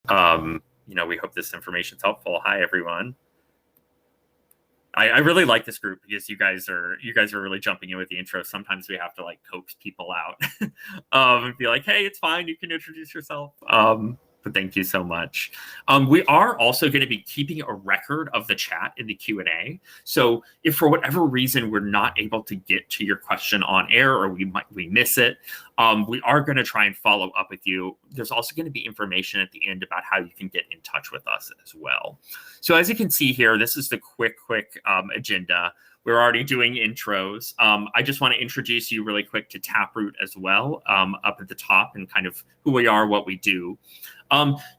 We hope this information is helpful. Hi, everyone. I really like this group because you guys are really jumping in with the intro. Sometimes we have to like coax people out and be like, hey, it's fine. You can introduce yourself. But thank you so much. We are also going to be keeping a record of the chat in the Q&A. So if for whatever reason we're not able to get to your question on air or we miss it, we are going to try and follow up with you. There's also going to be information at the end about how you can get in touch with us as well. So as you can see here, this is the quick agenda. We're already doing intros. I just want to introduce you really quick to Taproot as well, up at the top, and kind of who we are, what we do.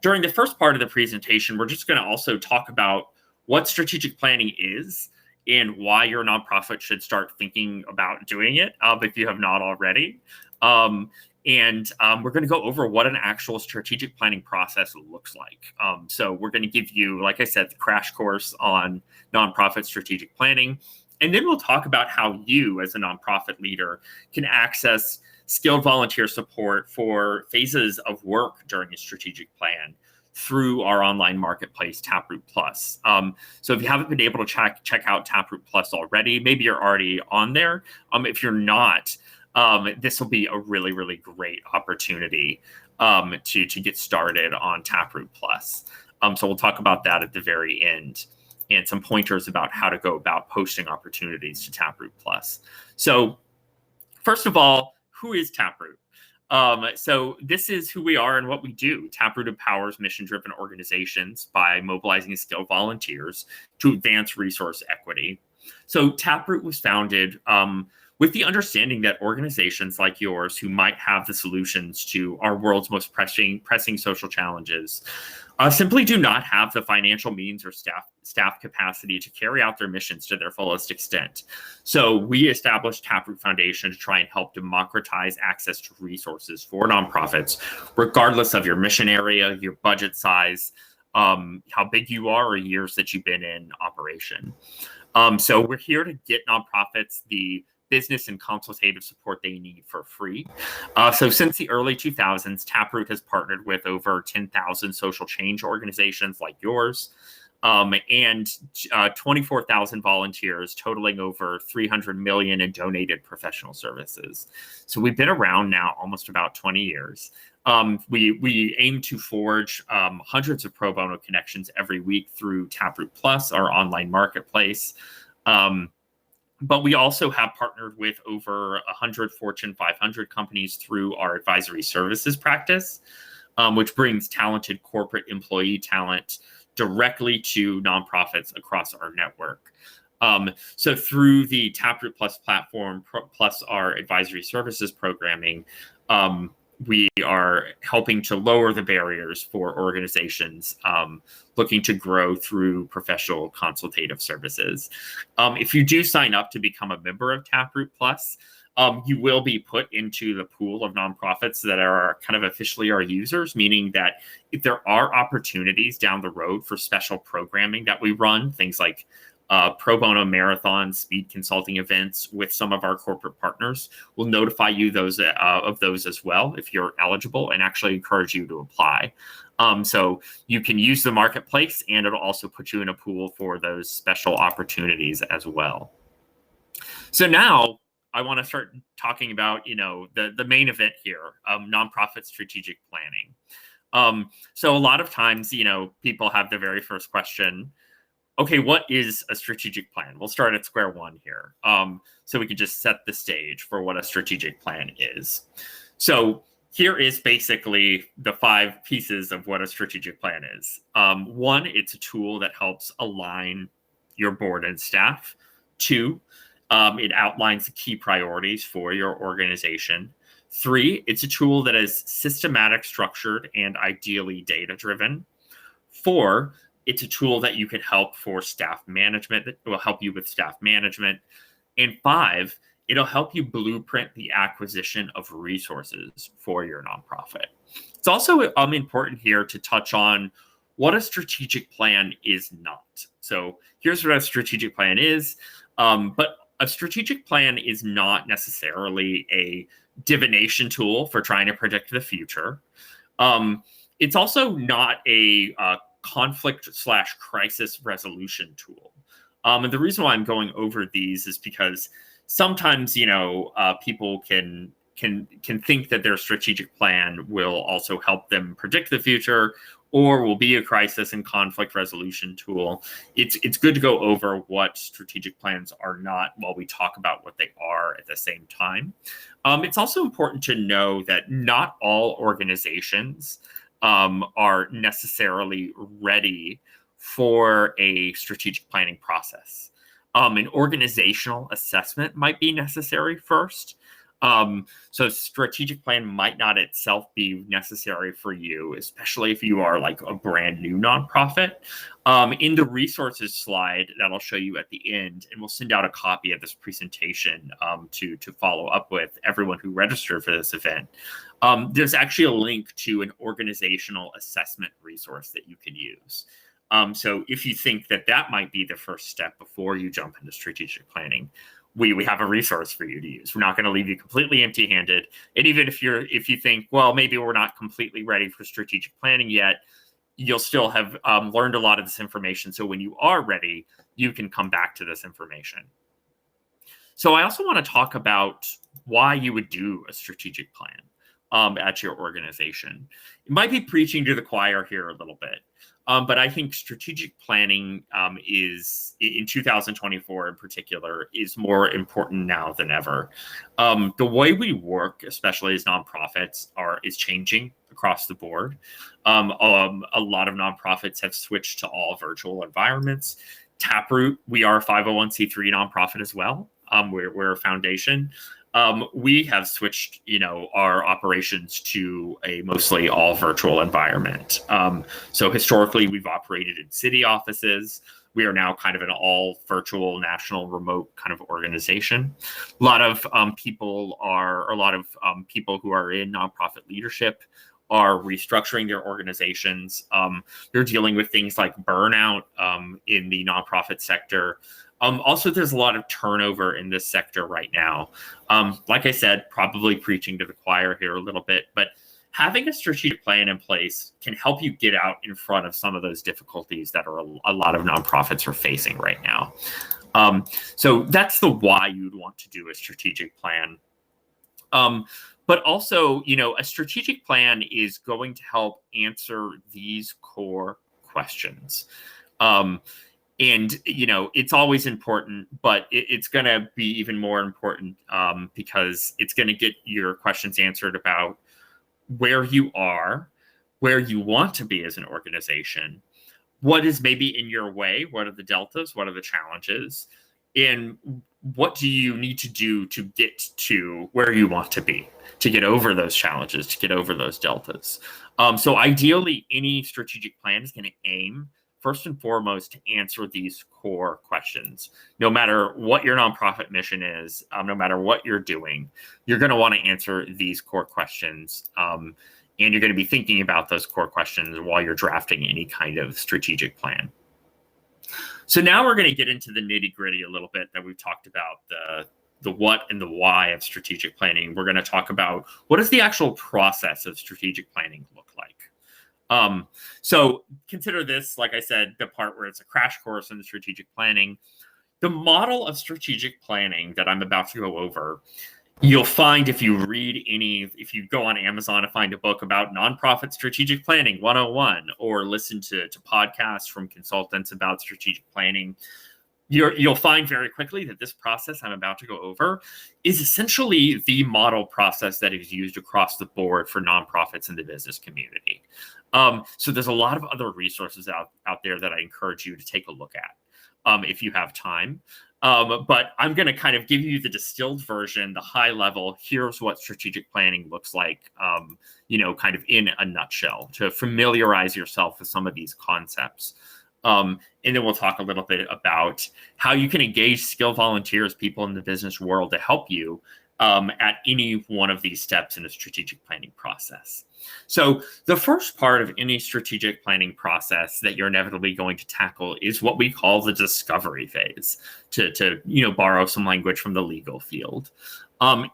During the first part of the presentation, we're just going to also talk about what strategic planning is and why your nonprofit should start thinking about doing it if you have not already. We're going to go over what an actual strategic planning process looks like. So we're going to give you, like I said, the crash course on nonprofit strategic planning. And then we'll talk about how you, as a nonprofit leader, can access skilled volunteer support for phases of work during a strategic plan through our online marketplace, Taproot Plus. So if you haven't been able to check out Taproot Plus already, maybe you're already on there. If you're not, this will be a really, really great opportunity to get started on Taproot Plus. So we'll talk about that at the very end, and some pointers about how to go about posting opportunities to Taproot Plus. So first of all, who is Taproot? So this is who we are and what we do. Taproot empowers mission-driven organizations by mobilizing skilled volunteers to advance resource equity. So Taproot was founded with the understanding that organizations like yours, who might have the solutions to our world's most pressing social challenges, simply do not have the financial means or staff capacity to carry out their missions to their fullest extent. So we established Taproot Foundation to try and help democratize access to resources for nonprofits, regardless of your mission area, your budget size, how big you are, or years that you've been in operation. So we're here to get nonprofits the business and consultative support they need for free. So since the early 2000s, Taproot has partnered with over 10,000 social change organizations like yours, and 24,000 volunteers, totaling over 300 million in donated professional services. So we've been around now almost about 20 years. We aim to forge hundreds of pro bono connections every week through Taproot Plus, our online marketplace. But we also have partnered with over 100 Fortune 500 companies through our advisory services practice, which brings talented corporate employee talent directly to nonprofits across our network. So through the Taproot Plus platform, plus our advisory services programming, we are helping to lower the barriers for organizations looking to grow through professional consultative services. If you do sign up to become a member of Taproot Plus, you will be put into the pool of nonprofits that are kind of officially our users, meaning that if there are opportunities down the road for special programming that we run, things like pro bono marathons, speed consulting events with some of our corporate partners, we'll notify you of those as well if you're eligible, and actually encourage you to apply. So you can use the marketplace, and it'll also put you in a pool for those special opportunities as well. So now I want to start talking about, the main event here, nonprofit strategic planning. So a lot of times, people have the very first question, okay, what is a strategic plan? We'll start at square one here. So we can just set the stage for what a strategic plan is. So here is basically the 5 pieces of what a strategic plan is. 1, it's a tool that helps align your board and staff. 2, it outlines the key priorities for your organization. 3, it's a tool that is systematic, structured, and ideally data-driven. 4, it's a tool that you can help for staff management, that will help you with staff management. And 5, it'll help you blueprint the acquisition of resources for your nonprofit. It's also important here to touch on what a strategic plan is not. So here's what a strategic plan is, but a strategic plan is not necessarily a divination tool for trying to predict the future. It's also not a conflict/crisis resolution tool. And the reason why I'm going over these is because sometimes, people can think that their strategic plan will also help them predict the future or will be a crisis and conflict resolution tool. It's good to go over what strategic plans are not while we talk about what they are at the same time. It's also important to know that not all organizations are necessarily ready for a strategic planning process. An organizational assessment might be necessary first. So strategic plan might not itself be necessary for you, especially if you are like a brand new nonprofit. In the resources slide that I'll show you at the end, and we'll send out a copy of this presentation to follow up with everyone who registered for this event. There's actually a link to an organizational assessment resource that you can use. So if you think that might be the first step before you jump into strategic planning, we have a resource for you to use. We're not going to leave you completely empty-handed. And even if you think, well, maybe we're not completely ready for strategic planning yet, you'll still have learned a lot of this information. So when you are ready, you can come back to this information. So I also want to talk about why you would do a strategic plan at your organization. It might be preaching to the choir here a little bit. But I think strategic planning is, in 2024 in particular, is more important now than ever. The way we work, especially as nonprofits, is changing across the board. A lot of nonprofits have switched to all virtual environments. Taproot, we are a 501c3 nonprofit as well. We're a foundation. We have switched, our operations to a mostly all virtual environment. So historically, we've operated in city offices. We are now kind of an all virtual, national, remote kind of organization. A lot of people who are in nonprofit leadership are restructuring their organizations. They're dealing with things like burnout in the nonprofit sector. Also, there's a lot of turnover in this sector right now. Like I said, probably preaching to the choir here a little bit, but having a strategic plan in place can help you get out in front of some of those difficulties that a lot of nonprofits are facing right now. So that's the why you'd want to do a strategic plan. But also, a strategic plan is going to help answer these core questions. And, it's always important, but it's going to be even more important because it's going to get your questions answered about where you are, where you want to be as an organization, what is maybe in your way, what are the deltas, what are the challenges, and what do you need to do to get to where you want to be, to get over those challenges, to get over those deltas. So ideally, any strategic plan is going to aim first and foremost to answer these core questions. No matter what your nonprofit mission is, no matter what you're doing, you're going to want to answer these core questions. And you're going to be thinking about those core questions while you're drafting any kind of strategic plan. So now we're going to get into the nitty-gritty a little bit that we've talked about, the what and the why of strategic planning. We're going to talk about what does the actual process of strategic planning look like. So consider this, like I said, the part where it's a crash course in strategic planning. The model of strategic planning that I'm about to go over, you'll find if you go on Amazon and find a book about nonprofit strategic planning 101, or listen to podcasts from consultants about strategic planning, you'll find very quickly that this process I'm about to go over is essentially the model process that is used across the board for nonprofits in the business community. So there's a lot of other resources out there that I encourage you to take a look at if you have time. But I'm going to kind of give you the distilled version, the high level. Here's what strategic planning looks like, kind of in a nutshell, to familiarize yourself with some of these concepts. And then we'll talk a little bit about how you can engage skilled volunteers, people in the business world, to help you at any one of these steps in a strategic planning process. So the first part of any strategic planning process that you're inevitably going to tackle is what we call the discovery phase, to borrow some language from the legal field.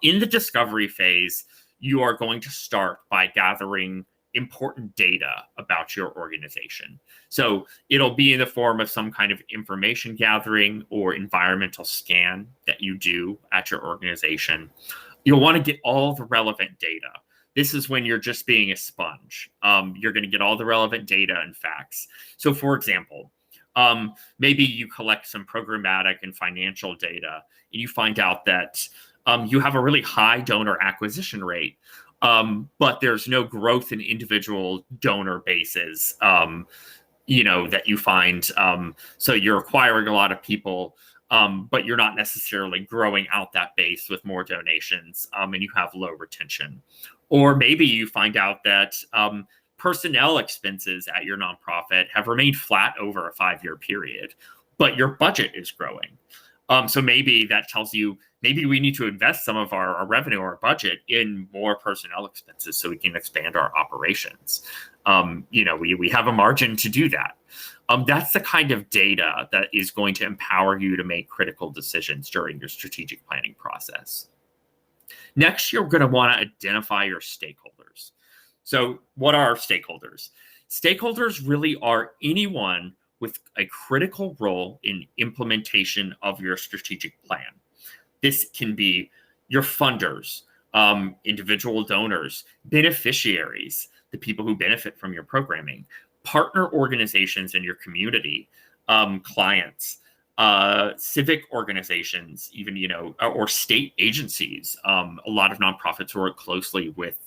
In the discovery phase, you are going to start by gathering important data about your organization. So it'll be in the form of some kind of information gathering or environmental scan that you do at your organization. You'll want to get all the relevant data. This is when you're just being a sponge. You're going to get all the relevant data and facts. So for example, maybe you collect some programmatic and financial data, and you find out that you have a really high donor acquisition rate, but there's no growth in individual donor bases, that you find. So you're acquiring a lot of people, but you're not necessarily growing out that base with more donations, and you have low retention. Or maybe you find out that personnel expenses at your nonprofit have remained flat over a 5-year period, but your budget is growing. So maybe that tells you maybe we need to invest some of our revenue or our budget in more personnel expenses so we can expand our operations. We have a margin to do that. That's the kind of data that is going to empower you to make critical decisions during your strategic planning process. Next, you're going to want to identify your stakeholders. So what are stakeholders? Stakeholders really are anyone with a critical role in implementation of your strategic plan. This can be your funders, individual donors, beneficiaries, the people who benefit from your programming, partner organizations in your community, clients, civic organizations, even, or state agencies. A lot of nonprofits work closely with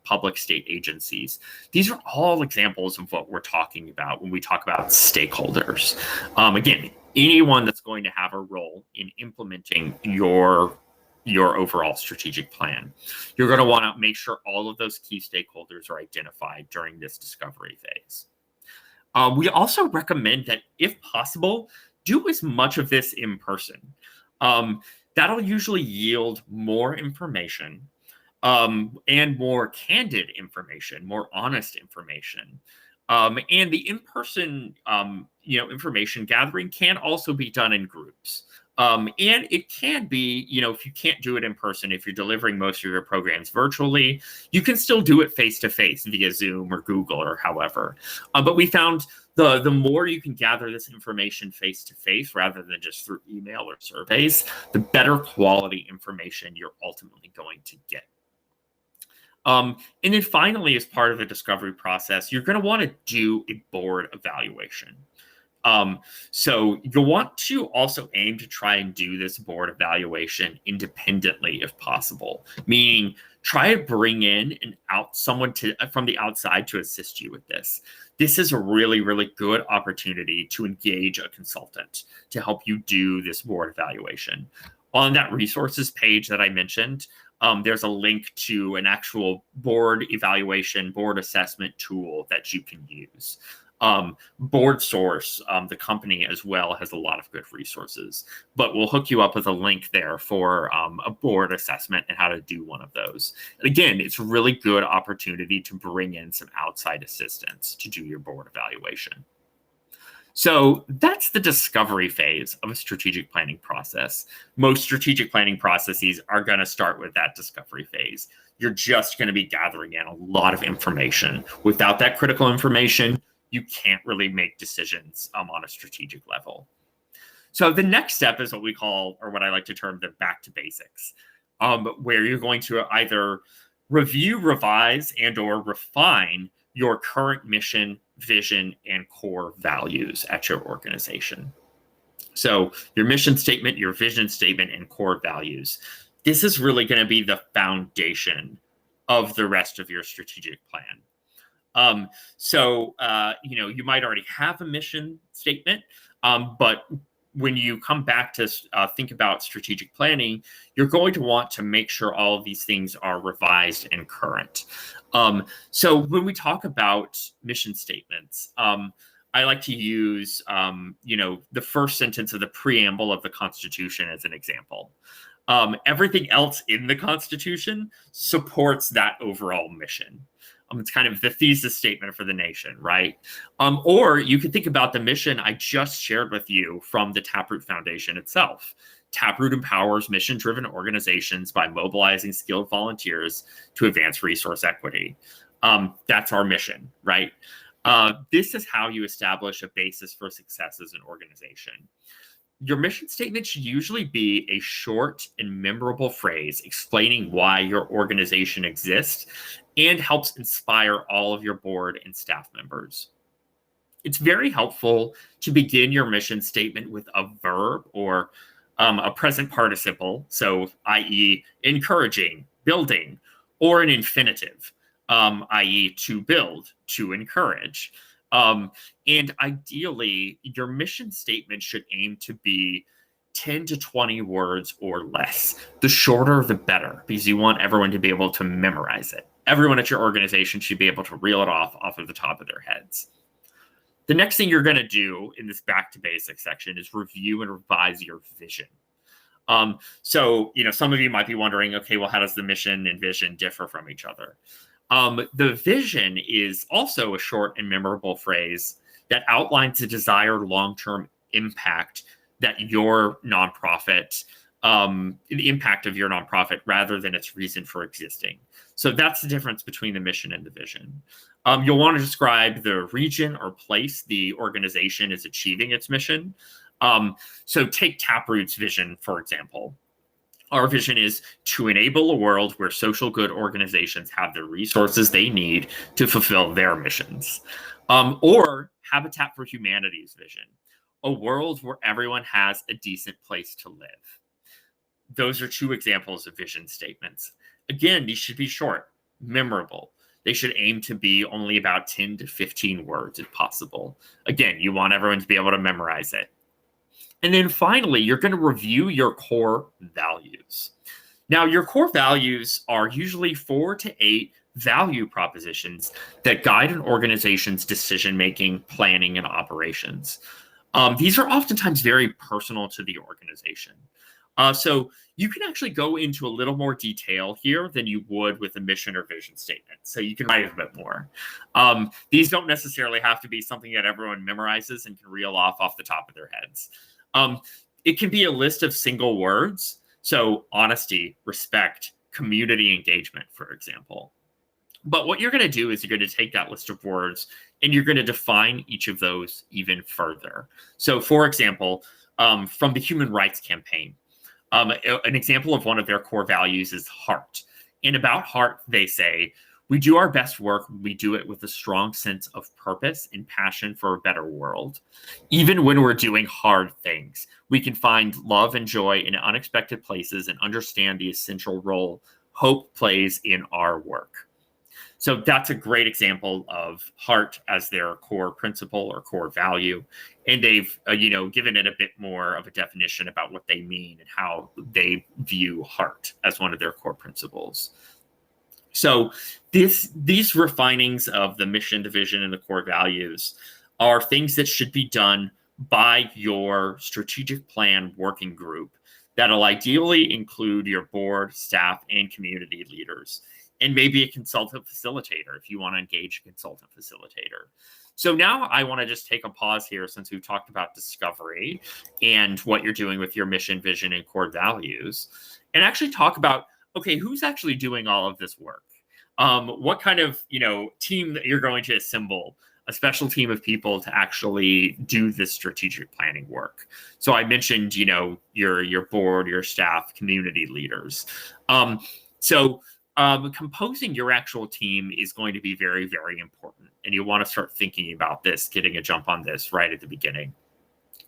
public state agencies. These are all examples of what we're talking about when we talk about stakeholders. Again, anyone that's going to have a role in implementing your overall strategic plan. You're going to want to make sure all of those key stakeholders are identified during this discovery phase. We also recommend that, if possible, do as much of this in person. That'll usually yield more information and more candid information, more honest information. And the in-person, information gathering can also be done in groups. And it can be, if you can't do it in person, if you're delivering most of your programs virtually, you can still do it face-to-face via Zoom or Google or however. But we found the more you can gather this information face-to-face rather than just through email or surveys, the better quality information you're ultimately going to get. And then finally, as part of the discovery process, you're going to want to do a board evaluation. So you'll want to also aim to try and do this board evaluation independently if possible, meaning try to bring in someone from the outside to assist you with this. This is a really, really good opportunity to engage a consultant to help you do this board evaluation. On that resources page that I mentioned, there's a link to an actual board evaluation, board assessment tool that you can use. Board Source, the company as well, has a lot of good resources, but we'll hook you up with a link there for a board assessment and how to do one of those. And again, it's a really good opportunity to bring in some outside assistance to do your board evaluation. So that's the discovery phase of a strategic planning process. Most strategic planning processes are going to start with that discovery phase. You're just going to be gathering in a lot of information. Without that critical information, you can't really make decisions on a strategic level. So the next step is what we call, or what I like to term, the back to basics, where you're going to either review, revise, and or refine your current mission, vision, and core values at your organization. So your mission statement, your vision statement, and core values. This is really going to be the foundation of the rest of your strategic plan. You might already have a mission statement, but when you come back to think about strategic planning, you're going to want to make sure all of these things are revised and current. So when we talk about mission statements, I like to use, the first sentence of the preamble of the Constitution as an example. Everything else in the Constitution supports that overall mission. It's kind of the thesis statement for the nation, right? Or you could think about the mission I just shared with you from the Taproot Foundation itself. Taproot empowers mission-driven organizations by mobilizing skilled volunteers to advance resource equity. That's our mission, right? This is how you establish a basis for success as an organization. Your mission statement should usually be a short and memorable phrase explaining why your organization exists and helps inspire all of your board and staff members. It's very helpful to begin your mission statement with a verb or a present participle, so i.e. encouraging, building, or an infinitive, i.e. to build, to encourage. And ideally, your mission statement should aim to be 10 to 20 words or less. The shorter, the better, because you want everyone to be able to memorize it. Everyone at your organization should be able to reel it off of the top of their heads. The next thing you're going to do in this back to basics section is review and revise your vision. So, some of you might be wondering, okay, well, how does the mission and vision differ from each other? The vision is also a short and memorable phrase that outlines the desired long-term impact that your nonprofit, the impact of your nonprofit rather than its reason for existing. So that's the difference between the mission and the vision. You'll want to describe the region or place the organization is achieving its mission. So take Taproot's vision, for example. Our vision is to enable a world where social good organizations have the resources they need to fulfill their missions. Or Habitat for Humanity's vision, a world where everyone has a decent place to live. Those are two examples of vision statements. Again, these should be short, memorable. They should aim to be only about 10 to 15 words if possible. Again, you want everyone to be able to memorize it. And then finally, you're going to review your core values. Now, your core values are usually 4 to 8 value propositions that guide an organization's decision-making, planning, and operations. These are oftentimes very personal to the organization. So you can actually go into a little more detail here than you would with a mission or vision statement. So you can write a bit more. These don't necessarily have to be something that everyone memorizes and can reel off the top of their heads. It can be a list of single words. So honesty, respect, community engagement, for example. But what you're going to do is you're going to take that list of words and you're going to define each of those even further. So for example, from the Human Rights Campaign, an example of one of their core values is heart. And about heart, they say, we do our best work. We do it with a strong sense of purpose and passion for a better world. Even when we're doing hard things, we can find love and joy in unexpected places and understand the essential role hope plays in our work. So that's a great example of heart as their core principle or core value. And they've, given it a bit more of a definition about what they mean and how they view heart as one of their core principles. So these refinings of the mission, the vision, and the core values are things that should be done by your strategic plan working group that'll ideally include your board, staff, and community leaders, and maybe a consultant facilitator if you want to engage a consultant facilitator. So now I want to just take a pause here since we've talked about discovery and what you're doing with your mission, vision, and core values, and actually talk about, okay, who's actually doing all of this work? What kind of, team that you're going to assemble, a special team of people to actually do this strategic planning work. So I mentioned, your board, your staff, community leaders. Composing your actual team is going to be very, very important. And you want to start thinking about this, getting a jump on this right at the beginning.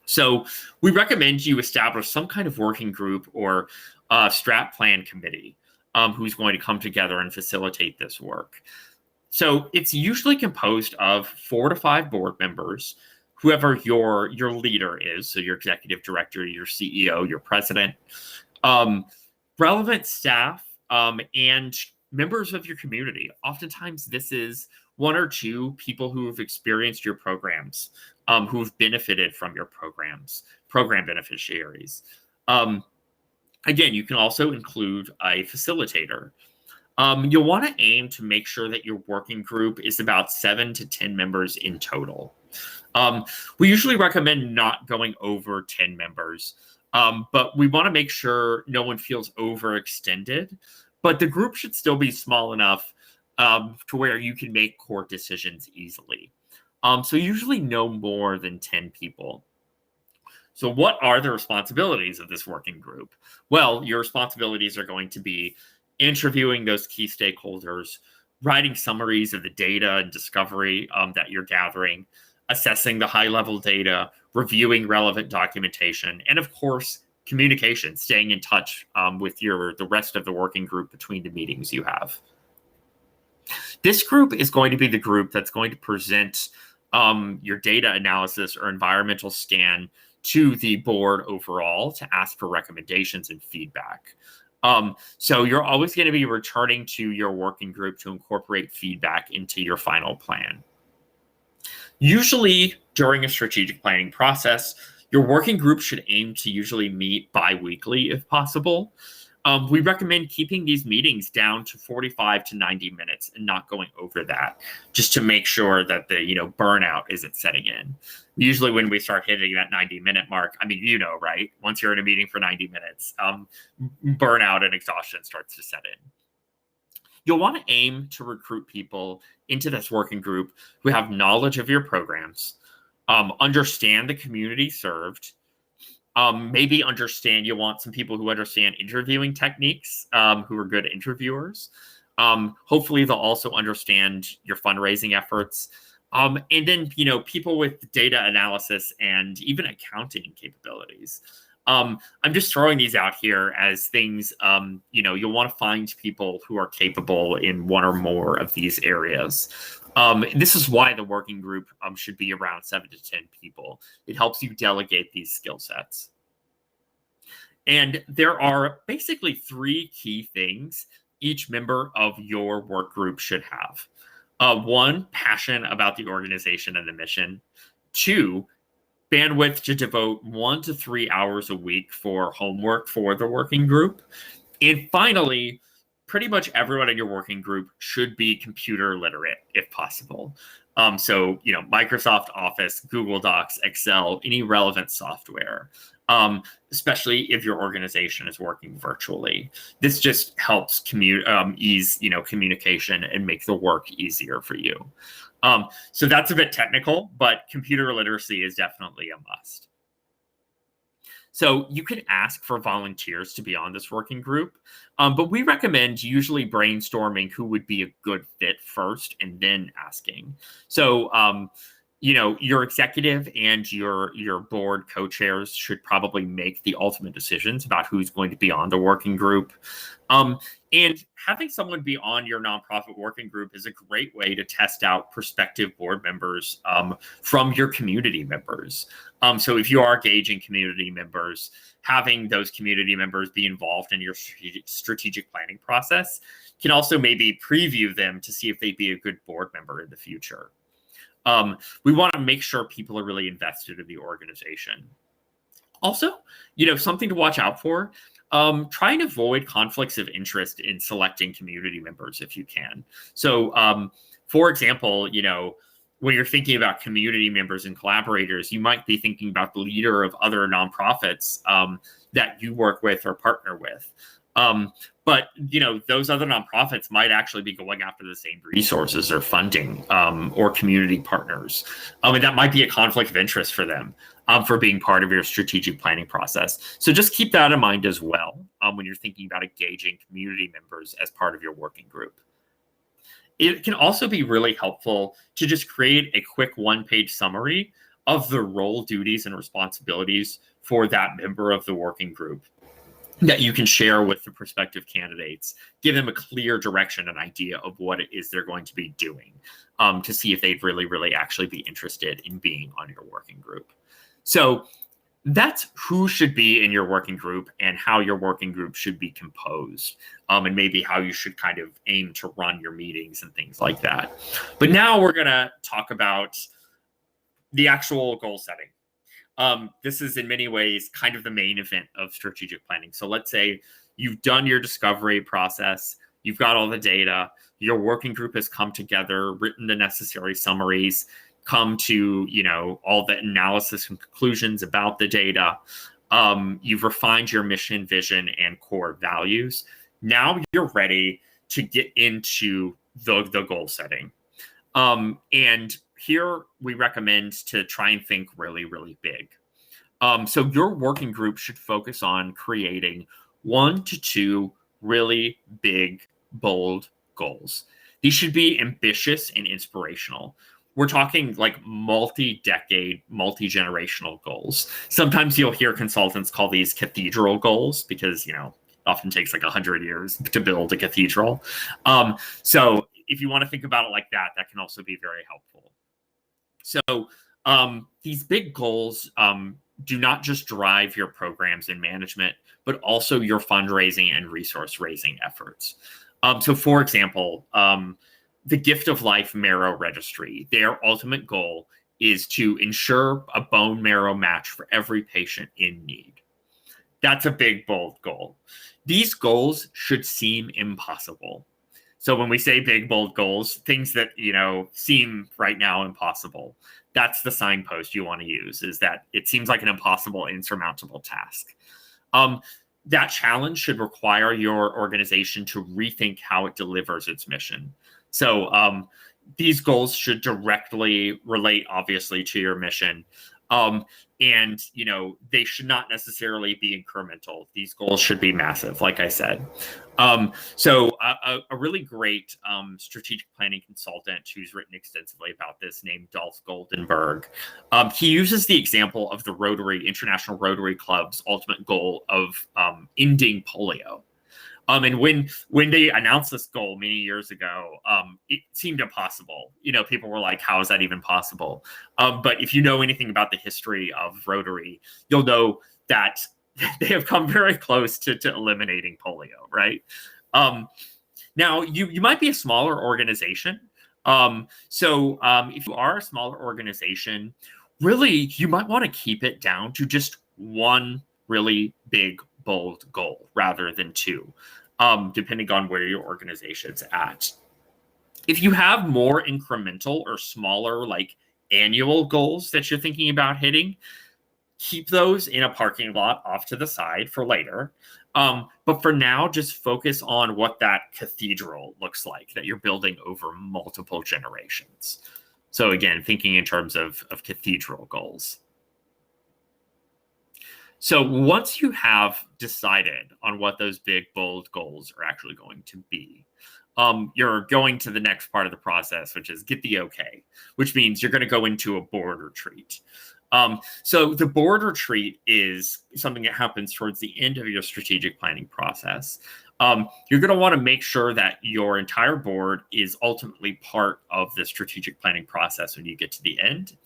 So we recommend you establish some kind of working group or strat plan committee who's going to come together and facilitate this work. So it's usually composed of 4 to 5 board members, whoever your leader is, so your executive director, your CEO, your president, relevant staff, and members of your community. Oftentimes, this is 1 or 2 people who have experienced your programs, who have benefited from your programs, program beneficiaries. Again, you can also include a facilitator. You'll want to aim to make sure that your working group is about 7 to 10 members in total. We usually recommend not going over 10 members, but we want to make sure no one feels overextended. But the group should still be small enough to where you can make core decisions easily. So usually no more than 10 people. So what are the responsibilities of this working group? Well, your responsibilities are going to be interviewing those key stakeholders, writing summaries of the data and discovery that you're gathering, assessing the high-level data, reviewing relevant documentation, and of course, communication, staying in touch with the rest of the working group between the meetings you have. This group is going to be the group that's going to present your data analysis or environmental scan to the board overall to ask for recommendations and feedback. So you're always going to be returning to your working group to incorporate feedback into your final plan. Usually during a strategic planning process, your working group should aim to usually meet bi-weekly if possible. We recommend keeping these meetings down to 45 to 90 minutes and not going over that, just to make sure that the burnout isn't setting in. Usually when we start hitting that 90-minute mark, I mean, right? Once you're in a meeting for 90 minutes, burnout and exhaustion starts to set in. You'll want to aim to recruit people into this working group who have knowledge of your programs, understand the community served, maybe you want some people who understand interviewing techniques, who are good interviewers. Hopefully they'll also understand your fundraising efforts. And then, people with data analysis and even accounting capabilities. I'm just throwing these out here as things, you'll want to find people who are capable in one or more of these areas. This is why the working group should be around 7 to 10 people. It helps you delegate these skill sets. And there are basically 3 key things each member of your work group should have. 1, passion about the organization and the mission. 2, bandwidth to devote 1 to 3 hours a week for homework for the working group. And finally, pretty much everyone in your working group should be computer literate if possible. So, Microsoft Office, Google Docs, Excel, any relevant software, especially if your organization is working virtually. This just helps ease, communication and make the work easier for you. So that's a bit technical, but computer literacy is definitely a must. So you can ask for volunteers to be on this working group, but we recommend usually brainstorming who would be a good fit first and then asking. So, your executive and your board co-chairs should probably make the ultimate decisions about who's going to be on the working group. And having someone be on your nonprofit working group is a great way to test out prospective board members from your community members. So if you are gauging community members, having those community members be involved in your strategic planning process can also maybe preview them to see if they'd be a good board member in the future. We want to make sure people are really invested in the organization. Also, something to watch out for. Try and avoid conflicts of interest in selecting community members if you can. So, for example, when you're thinking about community members and collaborators, you might be thinking about the leader of other nonprofits that you work with or partner with. But, those other nonprofits might actually be going after the same resources or funding or community partners. And that might be a conflict of interest for them for being part of your strategic planning process. So just keep that in mind as well when you're thinking about engaging community members as part of your working group. It can also be really helpful to just create a quick 1-page summary of the role, duties, and responsibilities for that member of the working group that you can share with the prospective candidates, give them a clear direction and idea of what it is they're going to be doing to see if they'd really actually be interested in being on your working group. So that's who should be in your working group and how your working group should be composed, and maybe how you should kind of aim to run your meetings and things like that. But now we're going to talk about the actual goal setting. This is in many ways kind of the main event of strategic planning. So let's say you've done your discovery process, you've got all the data, your working group has come together, written the necessary summaries, come to, all the analysis and conclusions about the data. You've refined your mission, vision, and core values. Now you're ready to get into the goal setting. And here we recommend to try and think really, really big. So your working group should focus on creating 1 to 2 really big, bold goals. These should be ambitious and inspirational. We're talking like multi-decade, multi-generational goals. Sometimes you'll hear consultants call these cathedral goals because, often takes like 100 years to build a cathedral. So if you want to think about it like that, that can also be very helpful. So these big goals do not just drive your programs and management, but also your fundraising and resource raising efforts. So for example, the Gift of Life Marrow Registry, their ultimate goal is to ensure a bone marrow match for every patient in need. That's a big, bold goal. These goals should seem impossible. So when we say big, bold goals, things that, seem right now impossible, that's the signpost you want to use, is that it seems like an impossible, insurmountable task. That challenge should require your organization to rethink how it delivers its mission. So these goals should directly relate, obviously, to your mission. And, they should not necessarily be incremental. These goals should be massive, like I said. So a really great strategic planning consultant who's written extensively about this, named Dolph Goldenberg, he uses the example of the International Rotary Club's ultimate goal of ending polio. And when they announced this goal many years ago, it seemed impossible. People were like, how is that even possible? But if you know anything about the history of Rotary, you'll know that they have come very close to eliminating polio, right? Now, you might be a smaller organization. So if you are a smaller organization, really, you might want to keep it down to just one really big, bold goal rather than 2, depending on where your organization's at. If you have more incremental or smaller, like annual goals that you're thinking about hitting, keep those in a parking lot off to the side for later. But for now, just focus on what that cathedral looks like that you're building over multiple generations. So again, thinking in terms of cathedral goals. So once you have decided on what those big, bold goals are actually going to be, you're going to the next part of the process, which is get the okay, which means you're going to go into a board retreat. So the board retreat is something that happens towards the end of your strategic planning process. You're going to want to make sure that your entire board is ultimately part of the strategic planning process when you get to the end.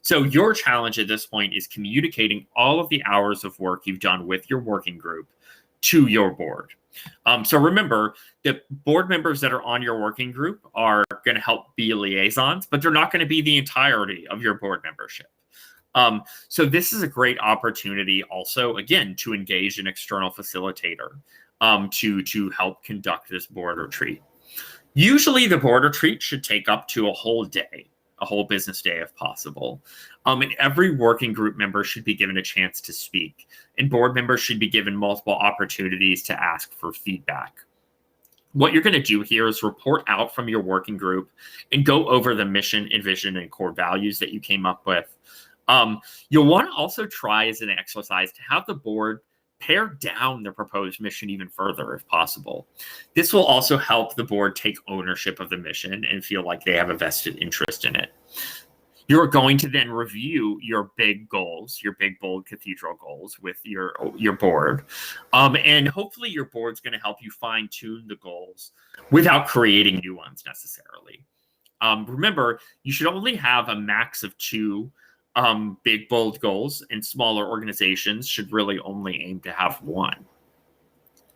So your challenge at this point is communicating all of the hours of work you've done with your working group to your board. So remember, the board members that are on your working group are going to help be liaisons, but they're not going to be the entirety of your board membership. So this is a great opportunity also, again, to engage an external facilitator to help conduct this board retreat. Usually the board retreat should take up to a whole day, a whole business day if possible. And every working group member should be given a chance to speak, and board members should be given multiple opportunities to ask for feedback. What you're going to do here is report out from your working group and go over the mission and vision and core values that you came up with. You'll want to also try as an exercise to have the board pare down the proposed mission even further if possible. This will also help the board take ownership of the mission and feel like they have a vested interest in it. You're going to then review your big goals, your big, bold cathedral goals with your board. And hopefully your board's going to help you fine tune the goals without creating new ones necessarily. Remember, you should only have a max of 2 big, bold goals, and smaller organizations should really only aim to have 1.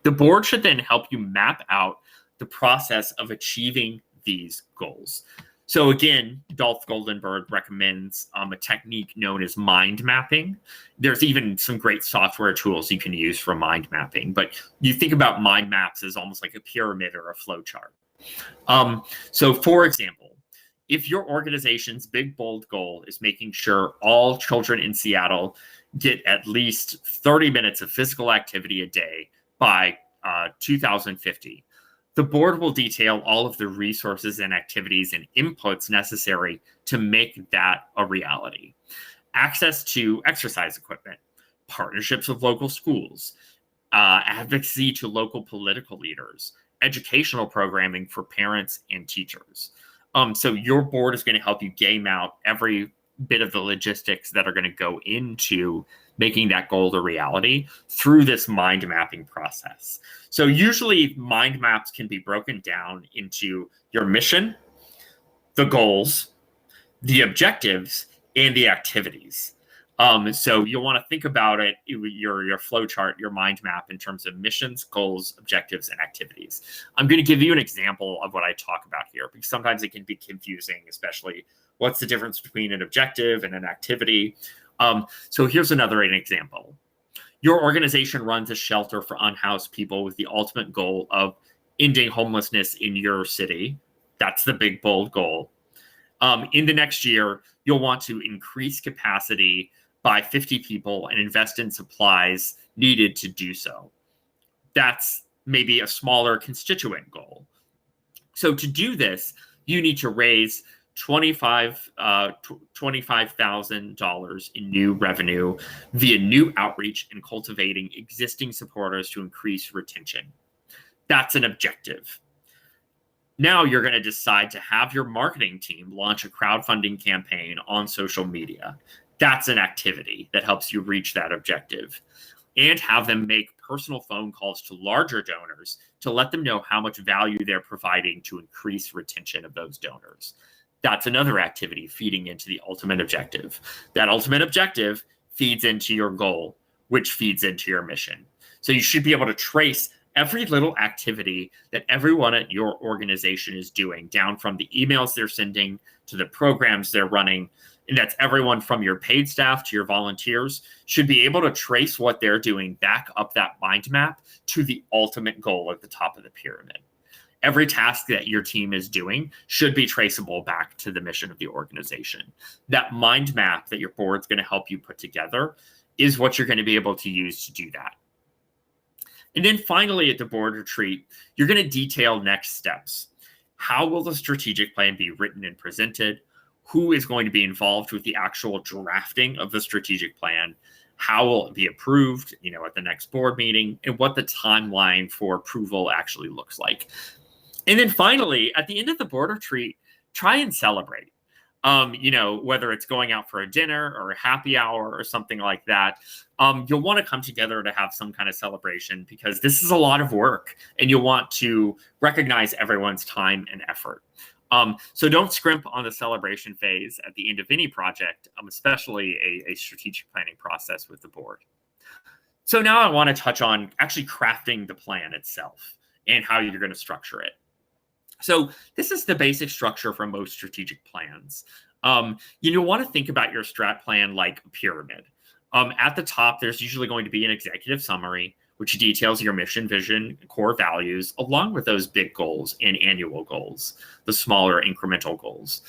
The board should then help you map out the process of achieving these goals. So again, Dolph Goldenberg recommends a technique known as mind mapping. There's even some great software tools you can use for mind mapping, but you think about mind maps as almost like a pyramid or a flow chart. So for example, if your organization's big, bold goal is making sure all children in Seattle get at least 30 minutes of physical activity a day by 2050, The board will detail all of the resources and activities and inputs necessary to make that a reality. Access to exercise equipment, partnerships with local schools, advocacy to local political leaders, educational programming for parents and teachers. So your board is going to help you game out every bit of the logistics that are going to go into making that goal a reality through this mind mapping process. So usually mind maps can be broken down into your mission, the goals, the objectives, and the activities. So you'll want to think about it, your flow chart, your mind map in terms of missions, goals, objectives, and activities. I'm going to give you an example of what I talk about here, because sometimes it can be confusing, especially what's the difference between an objective and an activity. So here's an example. Your organization runs a shelter for unhoused people with the ultimate goal of ending homelessness in your city. That's the big, bold goal. In the next year, you'll want to increase capacity by 50 people and invest in supplies needed to do so. That's maybe a smaller constituent goal. So to do this, you need to raise $25,000 in new revenue via new outreach and cultivating existing supporters to increase retention. That's an objective. Now you're going to decide to have your marketing team launch a crowdfunding campaign on social media. That's an activity that helps you reach that objective. And have them make personal phone calls to larger donors to let them know how much value they're providing to increase retention of those donors. That's another activity feeding into the ultimate objective. That ultimate objective feeds into your goal, which feeds into your mission. So you should be able to trace every little activity that everyone at your organization is doing, down from the emails they're sending to the programs they're running. And that's everyone from your paid staff to your volunteers should be able to trace what they're doing back up that mind map to the ultimate goal at the top of the pyramid. Every task that your team is doing should be traceable back to the mission of the organization. That mind map that your board's going to help you put together is what you're going to be able to use to do that. And then finally, at the board retreat, you're going to detail next steps. How will the strategic plan be written and presented? Who is going to be involved with the actual drafting of the strategic plan? How will it be approved, at the next board meeting, and what the timeline for approval actually looks like. And then finally, at the end of the board retreat, try and celebrate. Whether it's going out for a dinner or a happy hour or something like that, you'll want to come together to have some kind of celebration, because this is a lot of work and you'll want to recognize everyone's time and effort. So don't scrimp on the celebration phase at the end of any project, especially a strategic planning process with the board. So now I want to touch on actually crafting the plan itself and how you're going to structure it. So this is the basic structure for most strategic plans. You want to think about your strat plan like a pyramid. At the top, there's usually going to be an executive summary, which details your mission, vision, core values, along with those big goals and annual goals, the smaller incremental goals.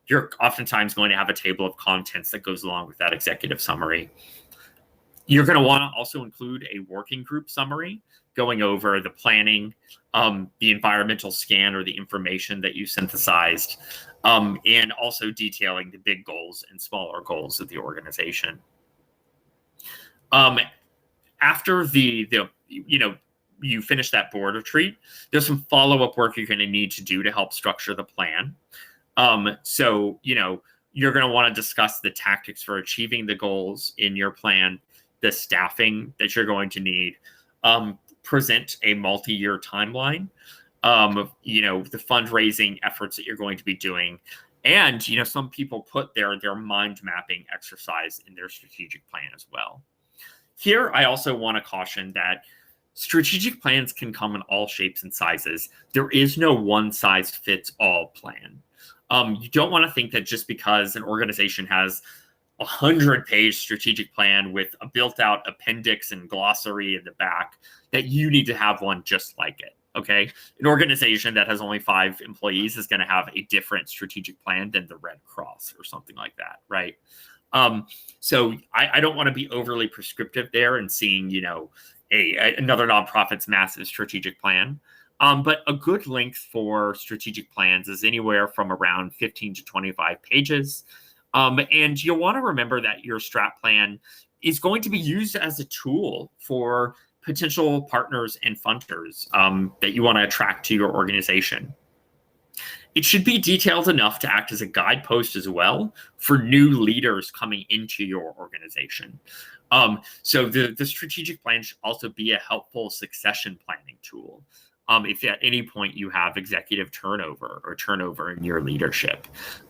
You're oftentimes going to have a table of contents that goes along with that executive summary. You're going to want to also include a working group summary going over the planning, the environmental scan or the information that you synthesized, and also detailing the big goals and smaller goals of the organization. After you finish that board retreat, there's some follow-up work you're going to need to do to help structure the plan. So you're going to want to discuss the tactics for achieving the goals in your plan, the staffing that you're going to need, present a multi-year timeline, the fundraising efforts that you're going to be doing. And, some people put their mind mapping exercise in their strategic plan as well. Here, I also want to caution that strategic plans can come in all shapes and sizes. There is no one-size-fits-all plan. You don't want to think that just because an organization has a 100-page strategic plan with a built-out appendix and glossary in the back, that you need to have one just like it, okay? An organization that has only 5 employees is going to have a different strategic plan than the Red Cross or something like that, right? So I don't want to be overly prescriptive there and seeing, another nonprofit's massive strategic plan. But a good length for strategic plans is anywhere from around 15 to 25 pages. And you'll want to remember that your strat plan is going to be used as a tool for potential partners and funders that you want to attract to your organization. It should be detailed enough to act as a guidepost as well for new leaders coming into your organization. So the strategic plan should also be a helpful succession planning tool. If at any point you have executive turnover or turnover in your leadership,